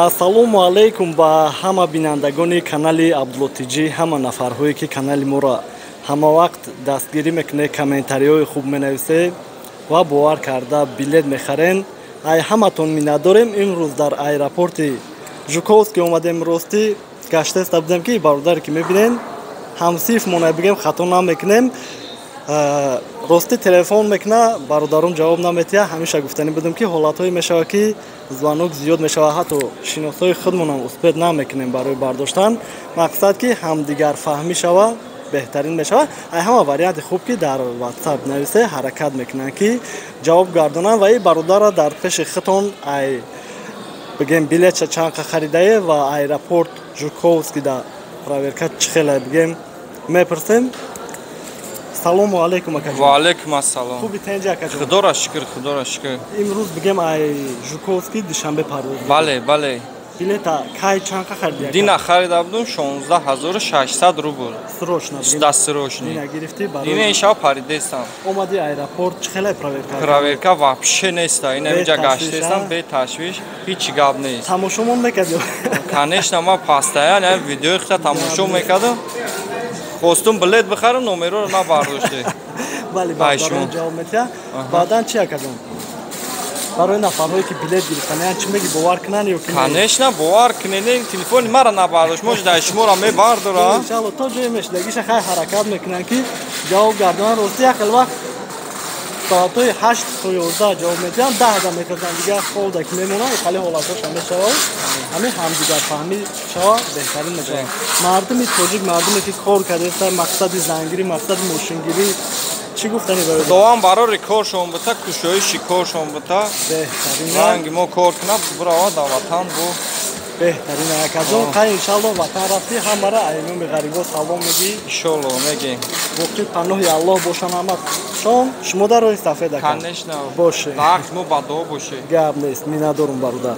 Ассалому алейкум ба ҳама бинандагони канали Абдуллотиҷӣ, ҳама нафарҳое ки канали моро ҳама вақт дастгирӣ мекунед, комментариҳои хуб менависед ва бовар карда билет мехарен. Ай ҳаматон миннатдорем. Имрӯз дар аэропорти Жуковский омадем. Ростӣ гаштеста будем ки бародаре ки мебинем ҳамсинфмона бигем хато намекунем. Ростӣ телефон мекуна, бародарон ҷавоб наметиҳа. Ҳамеша гуфтанӣ будем ки ҳолатҳое мешавад ки звонок зиёд мешавад, ҳатто шиносои худмонам успед намекунем барои бардоштан. Мақсад ки ҳамдигарфаҳмӣ шава беҳтарин мешавад. Ай ҳама варианти хуб ки дар WhatsApp нависе ҳаракат мекунанд ки ҷавоб гардонанд ва и бародара дар пеши худтон ай бигем билетша чанқа харидае ва аэропорт Жуковский да проверка чӣ хела бигем мепурсем. Салому алейкум акаҷон. Ва алейкум ассалом. Хуби тенҷа акаҷон. Худора шукр, худора шукр. Имрӯз бигем ай Жуковский душанбе парвоз. Бале, бале. Билета кай чанқа харидия? Дина харида будум 16600 рубл. Срочно бигем. Дастсрочный. Дина гирифти барои. Дина иншалла паридестам. Омади аэропорт чӣ хела проверка? Проверка вообще неста. Ина инҷа гаштестам бе ташвиш, ҳеҷ гап нест. Тамошомон мекардем. Конечно, ма пастаян видеои худа тамошо мекардам. Хостум билет бихарам, номероро набардоште. Бале, бародарон ҷавоб метиҳа. Баъдан чӣ акадон? Барои нафарҳое ки билет гирифтан, яъне чӣ меги бовар кунанд ё ки? Конечно, бовар кунед. Телефони мара набардошт. Мош дар шуморо мебардорам. Иншалло то ҷое мешдагиша хай ҳаракат мекунанд ки ҷавоб гардонанд. Рости якел вақт соатҳои 8 то 11 ҷавоб метиҳанд, 10 да метазан дигар холда ки мемонанд, хали ҳолатҳоша мешавад. Ҳамин ҳамдигарфаҳмӣ шава беҳтарин мешавад. Мардуми тоҷик, мардуме ки кор кардаста, мақсади зангирӣ, мақсади мошингирӣ чӣ гуфтани барои Худованд барори коршон бита, кушоиши коршон бита. беҳтарин ранги мо кор кунад бурава да ватан бо беҳтарин акаҷон. Қай иншалло ватан рафти ҳамара айноми ғарибо салом мегӣ. иншолло мегем. Боқӣ паноҳи Аллоҳ бошанд ҳаматшон. Шумо дар роҳи сафед ака. Конечно. Боше. Вақт мо ба дуо боше. Гап нест. Миннатдорум бародар.